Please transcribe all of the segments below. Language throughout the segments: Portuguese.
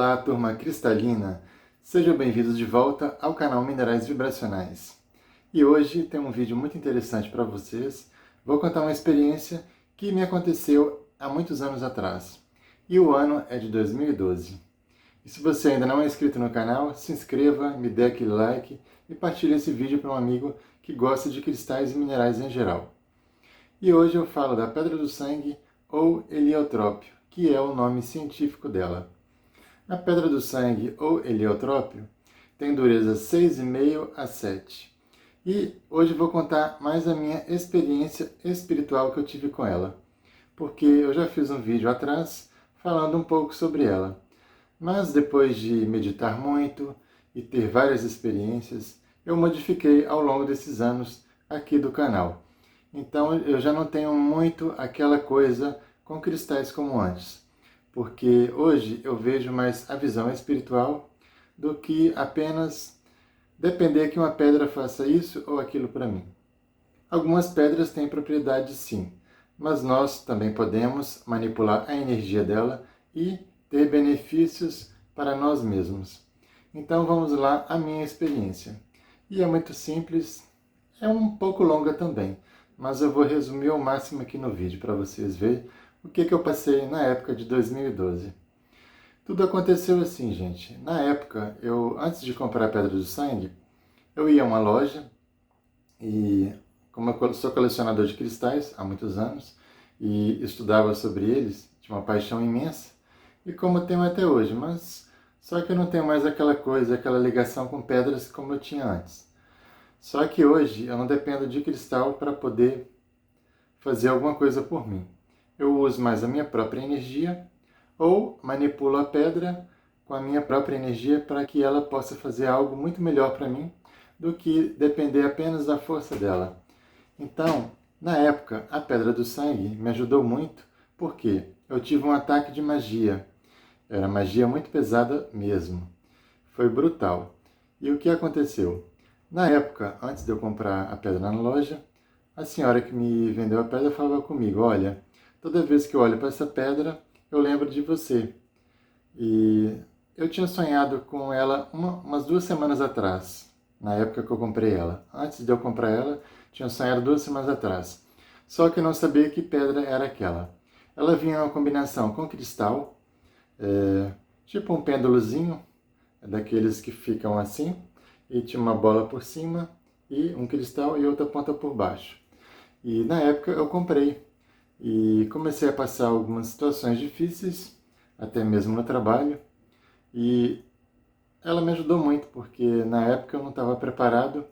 Olá, turma cristalina! Sejam bem-vindos de volta ao canal Minerais Vibracionais. E hoje tem um vídeo muito interessante para vocês. Vou contar uma experiência que me aconteceu há muitos anos atrás. E o ano é de 2012. E se você ainda não é inscrito no canal, se inscreva, me dê aquele like e partilhe esse vídeo para um amigo que gosta de cristais e minerais em geral. E hoje eu falo da Pedra do Sangue ou heliotrópio, que é o nome científico dela. A Pedra do Sangue ou heliotrópio tem dureza 6,5 a 7. E hoje vou contar mais a minha experiência espiritual que eu tive com ela, porque eu já fiz um vídeo atrás falando um pouco sobre ela. Mas depois de meditar muito e ter várias experiências, eu modifiquei ao longo desses anos aqui do canal. Então eu já não tenho muito aquela coisa com cristais como antes, porque hoje eu vejo mais a visão espiritual do que apenas depender que uma pedra faça isso ou aquilo para mim. Algumas pedras têm propriedades sim, mas nós também podemos manipular a energia dela e ter benefícios para nós mesmos. Então vamos lá a minha experiência. E é muito simples, é um pouco longa também, mas eu vou resumir ao máximo aqui no vídeo para vocês verem o que eu passei na época de 2012. Tudo aconteceu assim, gente. Na época, antes de comprar a Pedra do Sangue, eu ia a uma loja e, como eu sou colecionador de cristais há muitos anos e estudava sobre eles, tinha uma paixão imensa, e como tenho até hoje, mas só que eu não tenho mais aquela coisa, aquela ligação com pedras como eu tinha antes. Só que hoje eu não dependo de cristal para poder fazer alguma coisa por mim. Eu uso mais a minha própria energia ou manipulo a pedra com a minha própria energia para que ela possa fazer algo muito melhor para mim do que depender apenas da força dela. Então, na época, a Pedra do Sangue me ajudou muito porque eu tive um ataque de magia. Era magia muito pesada mesmo. Foi brutal. E o que aconteceu? Na época, antes de eu comprar a pedra na loja, a senhora que me vendeu a pedra falava comigo: olha, toda vez que eu olho para essa pedra, eu lembro de você. E eu tinha sonhado com ela umas 2 semanas atrás, na época que eu comprei ela. Antes de eu comprar ela, tinha sonhado 2 semanas atrás. Só que eu não sabia que pedra era aquela. Ela vinha em uma combinação com cristal, tipo um pêndulozinho, daqueles que ficam assim, e tinha uma bola por cima, e um cristal e outra ponta por baixo. E na época eu comprei, e comecei a passar algumas situações difíceis, até mesmo no trabalho, e ela me ajudou muito, porque na época eu não estava preparado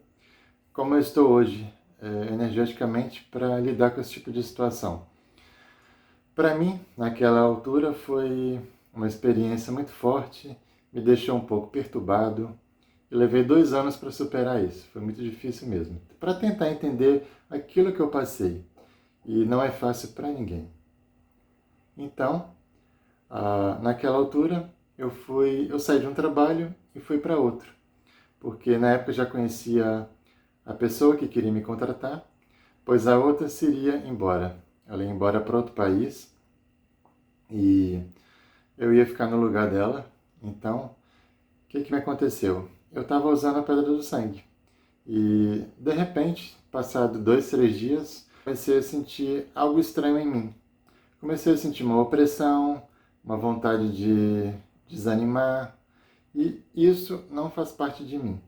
como eu estou hoje, energeticamente, para lidar com esse tipo de situação. Para mim, naquela altura, foi uma experiência muito forte, me deixou um pouco perturbado, e levei 2 anos para superar isso, foi muito difícil mesmo, para tentar entender aquilo que eu passei, e não é fácil para ninguém. Então, naquela altura, eu saí de um trabalho e fui para outro, porque na época eu já conhecia a pessoa que queria me contratar, pois a outra se iria embora. Ela ia embora para outro país e eu ia ficar no lugar dela. Então, o que me aconteceu? Eu estava usando a Pedra do Sangue e, de repente, passado 2, 3 dias, comecei a sentir algo estranho em mim. Comecei a sentir uma opressão, uma vontade de desanimar, e isso não faz parte de mim.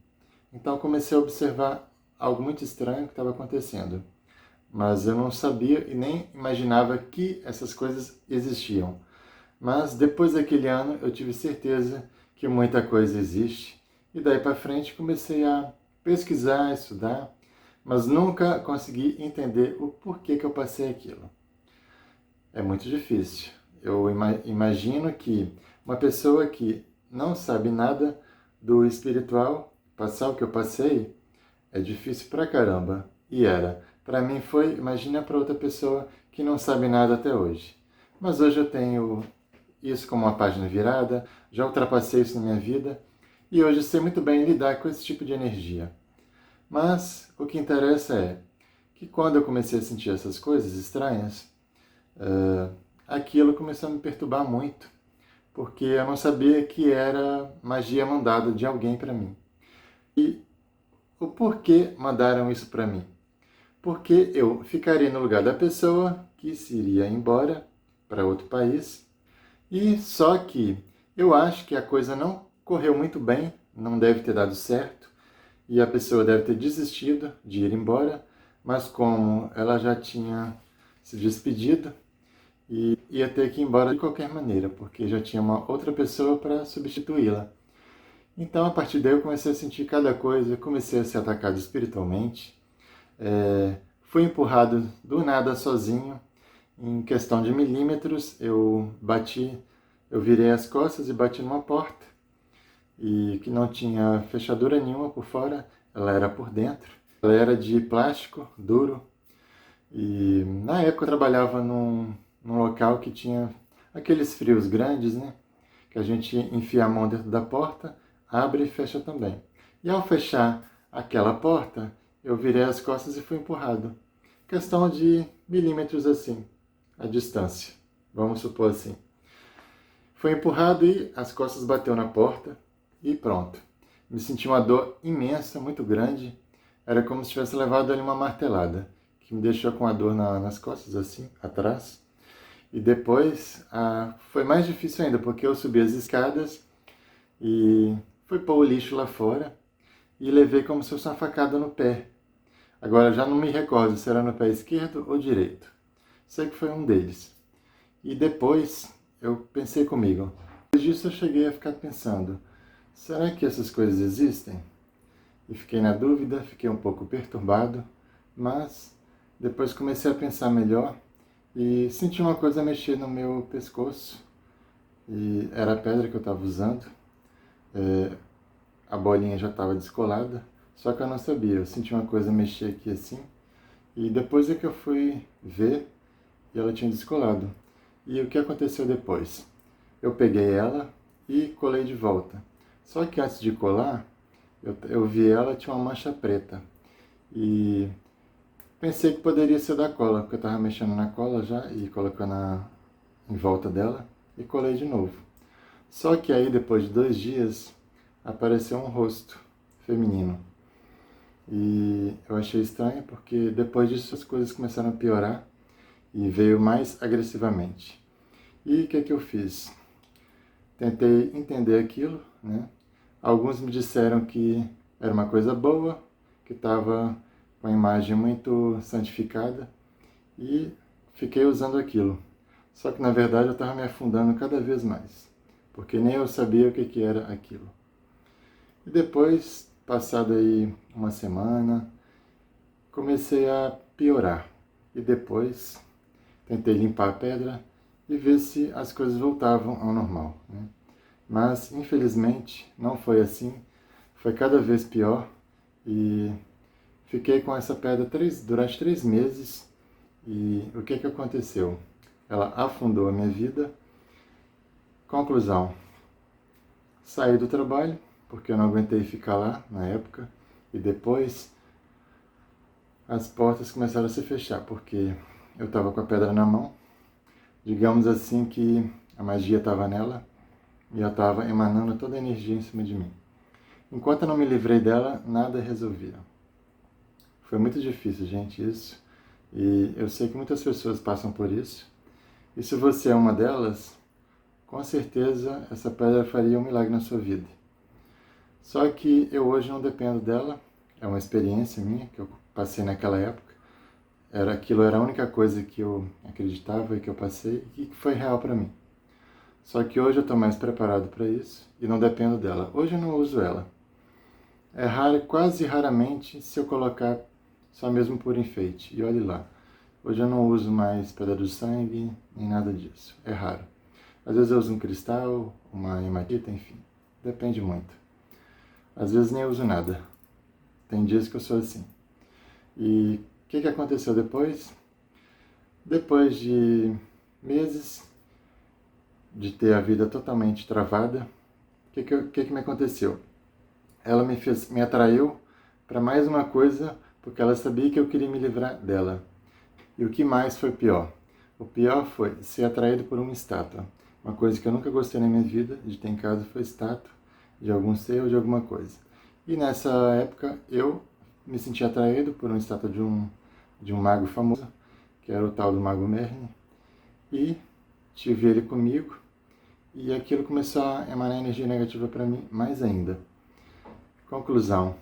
Então comecei a observar algo muito estranho que estava acontecendo, mas eu não sabia e nem imaginava que essas coisas existiam. Mas depois daquele ano eu tive certeza que muita coisa existe, e daí para frente comecei a pesquisar, estudar, mas nunca consegui entender o porquê que eu passei aquilo. É muito difícil. Eu imagino que uma pessoa que não sabe nada do espiritual, passar o que eu passei, é difícil pra caramba. E era. Para mim foi, imagina para outra pessoa que não sabe nada até hoje. Mas hoje eu tenho isso como uma página virada, já ultrapassei isso na minha vida, e hoje sei muito bem lidar com esse tipo de energia. Mas o que interessa é que quando eu comecei a sentir essas coisas estranhas, aquilo começou a me perturbar muito, porque eu não sabia que era magia mandada de alguém para mim. E o porquê mandaram isso para mim? Porque eu ficaria no lugar da pessoa que se iria embora para outro país, e só que eu acho que a coisa não correu muito bem, não deve ter dado certo, e a pessoa deve ter desistido de ir embora, mas como ela já tinha se despedido, e ia ter que ir embora de qualquer maneira, porque já tinha uma outra pessoa para substituí-la. Então, a partir daí, eu comecei a sentir cada coisa, comecei a ser atacado espiritualmente, fui empurrado do nada sozinho, em questão de milímetros, eu virei as costas e bati numa porta, e que não tinha fechadura nenhuma por fora, ela era por dentro. Ela era de plástico duro, e na época eu trabalhava num local que tinha aqueles frios grandes, né? Que a gente enfia a mão dentro da porta, abre e fecha também. E ao fechar aquela porta, eu virei as costas e fui empurrado. Questão de milímetros assim, a distância, vamos supor assim. Fui empurrado e as costas bateu na porta e pronto. Me senti uma dor imensa, muito grande. Era como se tivesse levado ali uma martelada, que me deixou com a dor nas costas assim, atrás. E depois foi mais difícil ainda, porque eu subi as escadas e fui pôr o lixo lá fora e levei como se fosse uma facada no pé. Agora já não me recordo se era no pé esquerdo ou direito. Sei que foi um deles. E depois eu pensei comigo. Depois disso eu cheguei a ficar pensando, será que essas coisas existem? E fiquei na dúvida, fiquei um pouco perturbado, mas depois comecei a pensar melhor e senti uma coisa mexer no meu pescoço, e era a pedra que eu estava usando. A bolinha já estava descolada, só que eu não sabia. Eu senti uma coisa mexer aqui assim, e depois é que eu fui ver, e ela tinha descolado. E o que aconteceu depois? Eu peguei ela e colei de volta. Só que antes de colar, eu vi ela, tinha uma mancha preta. E pensei que poderia ser da cola, porque eu estava mexendo na cola já e colocando em volta dela, e colei de novo. Só que aí, depois de 2 dias, apareceu um rosto feminino. E eu achei estranho, porque depois disso as coisas começaram a piorar e veio mais agressivamente. E o que é que eu fiz? Tentei entender aquilo, né? Alguns me disseram que era uma coisa boa, que estava com a imagem muito santificada, e fiquei usando aquilo. Só que na verdade eu estava me afundando cada vez mais, porque nem eu sabia o que era aquilo. E depois, passado aí uma semana, comecei a piorar. E depois tentei limpar a pedra e ver se as coisas voltavam ao normal, né? Mas, infelizmente, não foi assim. Foi cada vez pior e fiquei com essa pedra durante 3 meses. E o que aconteceu? Ela afundou a minha vida. Conclusão: saí do trabalho, porque eu não aguentei ficar lá na época. E depois as portas começaram a se fechar, porque eu estava com a pedra na mão. Digamos assim que a magia estava nela e ela estava emanando toda a energia em cima de mim. Enquanto eu não me livrei dela, nada resolvia. Foi muito difícil, gente, isso. E eu sei que muitas pessoas passam por isso. E se você é uma delas, com certeza essa pedra faria um milagre na sua vida. Só que eu hoje não dependo dela. É uma experiência minha que eu passei naquela época. Aquilo era a única coisa que eu acreditava e que eu passei e que foi real para mim. Só que hoje eu estou mais preparado para isso e não dependo dela. Hoje eu não uso ela. É raro, quase raramente, se eu colocar só mesmo por enfeite. E olhe lá, hoje eu não uso mais pedra do sangue, nem nada disso. É raro. Às vezes eu uso um cristal, uma hematita, enfim. Depende muito. Às vezes nem uso nada. Tem dias que eu sou assim. E o que aconteceu depois? Depois de meses de ter a vida totalmente travada, o que me aconteceu? Ela me atraiu para mais uma coisa, porque ela sabia que eu queria me livrar dela. E o que mais foi pior? O pior foi ser atraído por uma estátua. Uma coisa que eu nunca gostei na minha vida de ter em casa foi estátua de algum ser ou de alguma coisa. E nessa época eu me senti atraído por uma estátua de um mago famoso, que era o tal do Mago Merlin, e tive ele comigo, e aquilo começou a emanar energia negativa para mim mais ainda. Conclusão,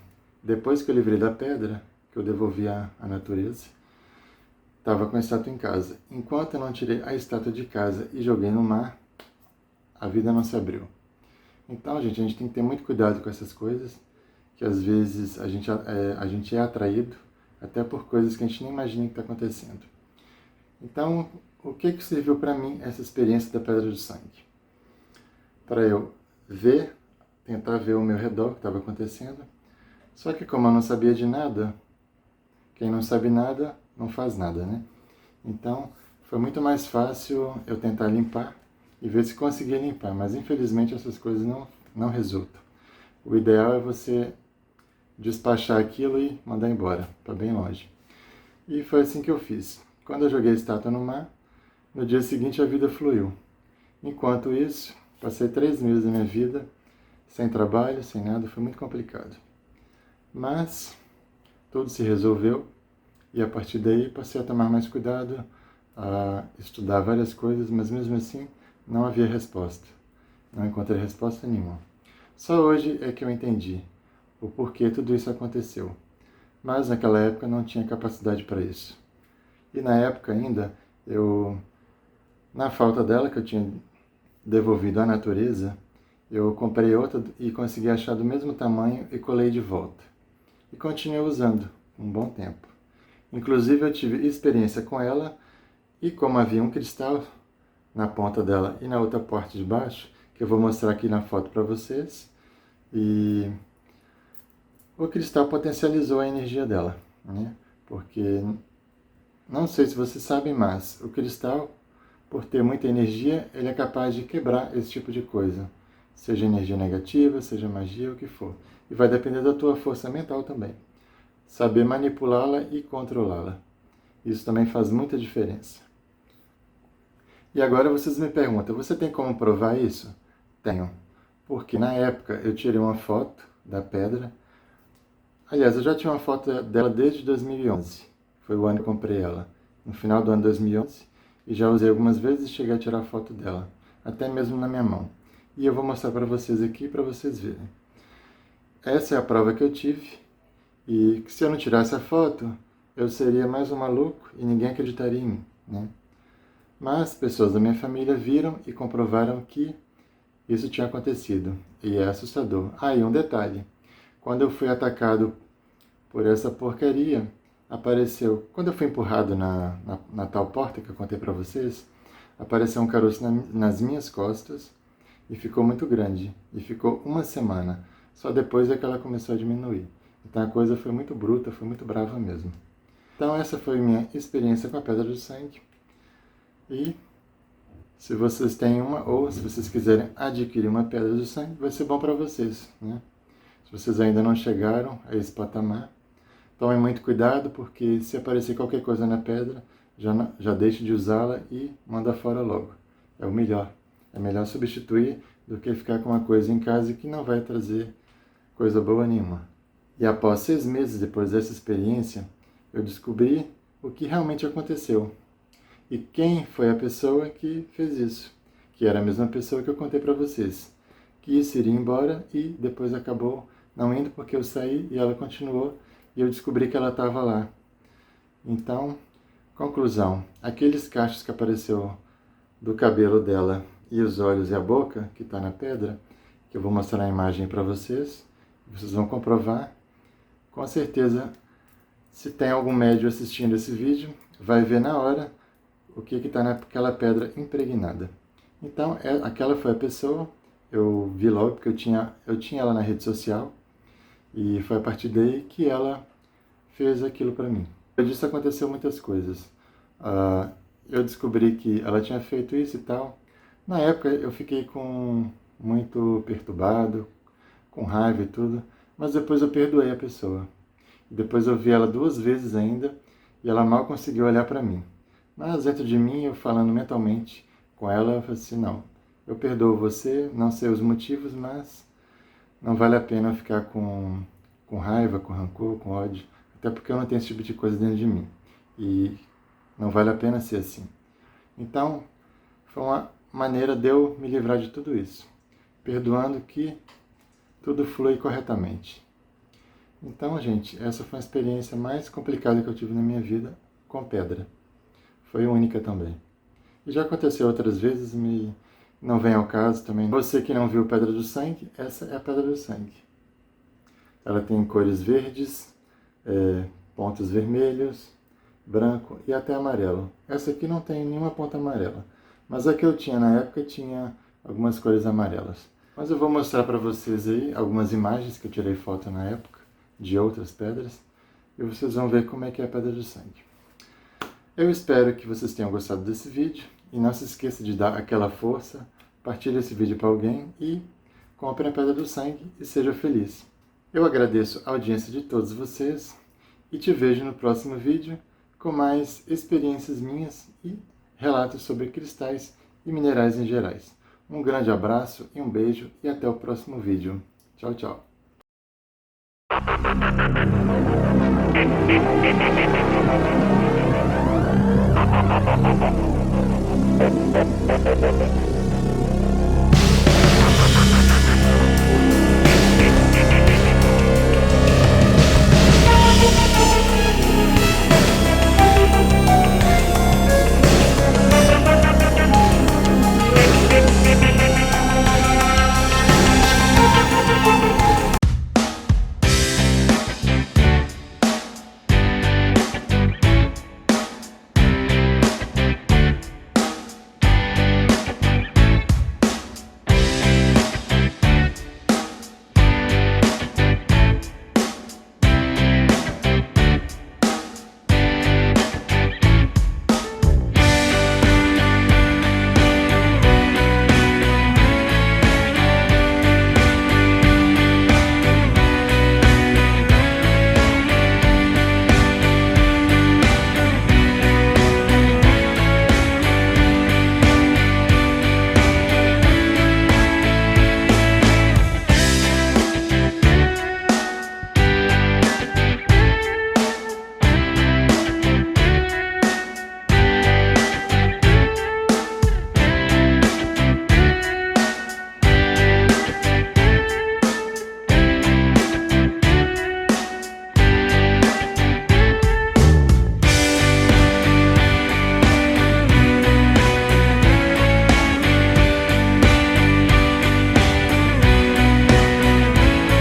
depois que eu livrei da pedra, que eu devolvi à natureza, estava com a estátua em casa. Enquanto eu não tirei a estátua de casa e joguei no mar, a vida não se abriu. Então, gente, a gente tem que ter muito cuidado com essas coisas, que às vezes a gente é atraído até por coisas que a gente nem imagina que está acontecendo. Então, o que serviu para mim essa experiência da Pedra do Sangue? Para eu tentar ver ao meu redor o que estava acontecendo. Só que como eu não sabia de nada, quem não sabe nada não faz nada, né? Então, foi muito mais fácil eu tentar limpar e ver se conseguia limpar, mas infelizmente essas coisas não resultam. O ideal é você despachar aquilo e mandar embora, para bem longe. E foi assim que eu fiz. Quando eu joguei a estátua no mar, no dia seguinte a vida fluiu. Enquanto isso, passei 3 meses da minha vida sem trabalho, sem nada, foi muito complicado. Mas tudo se resolveu e a partir daí passei a tomar mais cuidado, a estudar várias coisas, mas mesmo assim não havia resposta. Não encontrei resposta nenhuma. Só hoje é que eu entendi o porquê tudo isso aconteceu. Mas naquela época não tinha capacidade para isso. E na época ainda, na falta dela, que eu tinha devolvido à natureza, eu comprei outra e consegui achar do mesmo tamanho e colei de volta. E continuei usando um bom tempo. Inclusive eu tive experiência com ela e como havia um cristal na ponta dela e na outra parte de baixo, que eu vou mostrar aqui na foto para vocês, e o cristal potencializou a energia dela, né? Porque, não sei se vocês sabem, mas o cristal, por ter muita energia, ele é capaz de quebrar esse tipo de coisa. Seja energia negativa, seja magia, o que for. E vai depender da tua força mental também. Saber manipulá-la e controlá-la. Isso também faz muita diferença. E agora vocês me perguntam, você tem como provar isso? Tenho. Porque na época eu tirei uma foto da pedra. Aliás, eu já tinha uma foto dela desde 2011. Foi o ano que eu comprei ela. No final do ano 2011. E já usei algumas vezes e cheguei a tirar foto dela. Até mesmo na minha mão. E eu vou mostrar para vocês aqui para vocês verem. Essa é a prova que eu tive. E se eu não tirasse a foto, eu seria mais um maluco e ninguém acreditaria em mim, né? Mas pessoas da minha família viram e comprovaram que isso tinha acontecido. E é assustador. Ah, e um detalhe. Quando eu fui atacado por essa porcaria, apareceu... Quando eu fui empurrado na tal porta que eu contei para vocês, apareceu um caroço nas minhas costas e ficou muito grande. E ficou uma semana. Só depois é que ela começou a diminuir. Então a coisa foi muito bruta, foi muito brava mesmo. Então essa foi minha experiência com a Pedra do Sangue. E se vocês têm uma, ou se vocês quiserem adquirir uma Pedra do Sangue, vai ser bom para vocês, né? Se vocês ainda não chegaram a esse patamar, tomem muito cuidado, porque se aparecer qualquer coisa na pedra, já deixe de usá-la e manda fora logo. É o melhor. É melhor substituir do que ficar com uma coisa em casa que não vai trazer coisa boa nenhuma. E após 6 meses depois dessa experiência, eu descobri o que realmente aconteceu. E quem foi a pessoa que fez isso? Que era a mesma pessoa que eu contei para vocês. Que isso iria embora e depois acabou não indo porque eu saí e ela continuou e eu descobri que ela estava lá. Então, conclusão. Aqueles cachos que apareceu do cabelo dela e os olhos e a boca, que está na pedra, que eu vou mostrar a imagem para vocês, vocês vão comprovar. Com certeza, se tem algum médium assistindo esse vídeo, vai ver na hora o que está naquela pedra impregnada. Então, aquela foi a pessoa, eu vi logo, porque eu tinha ela na rede social, e foi a partir daí que ela fez aquilo para mim. Depois disso aconteceu muitas coisas. Eu descobri que ela tinha feito isso e tal. Na época eu fiquei muito perturbado, com raiva e tudo, mas depois eu perdoei a pessoa. Depois eu vi ela 2 vezes ainda, e ela mal conseguiu olhar para mim. Mas dentro de mim, eu falando mentalmente com ela, eu falei assim, não, Eu perdoo você, não sei os motivos, mas não vale a pena ficar com raiva, com rancor, com ódio, até porque eu não tenho esse tipo de coisa dentro de mim. E não vale a pena ser assim. Então, foi uma maneira de eu me livrar de tudo isso, perdoando que tudo flui corretamente. Então, gente, essa foi a experiência mais complicada que eu tive na minha vida com pedra. Foi única também. E já aconteceu outras vezes, não vem ao caso também. Você que não viu Pedra do Sangue, essa é a Pedra do Sangue. Ela tem cores verdes, pontos vermelhos, branco e até amarelo. Essa aqui não tem nenhuma ponta amarela, mas a que eu tinha na época tinha algumas cores amarelas. Mas eu vou mostrar para vocês aí algumas imagens que eu tirei foto na época de outras pedras e vocês vão ver como é que é a Pedra do Sangue. Eu espero que vocês tenham gostado desse vídeo e não se esqueça de dar aquela força, partilhe esse vídeo para alguém e compre a Pedra do Sangue e seja feliz. Eu agradeço a audiência de todos vocês e te vejo no próximo vídeo com mais experiências minhas e relatos sobre cristais e minerais em gerais. Um grande abraço e um beijo e até o próximo vídeo. Tchau, tchau.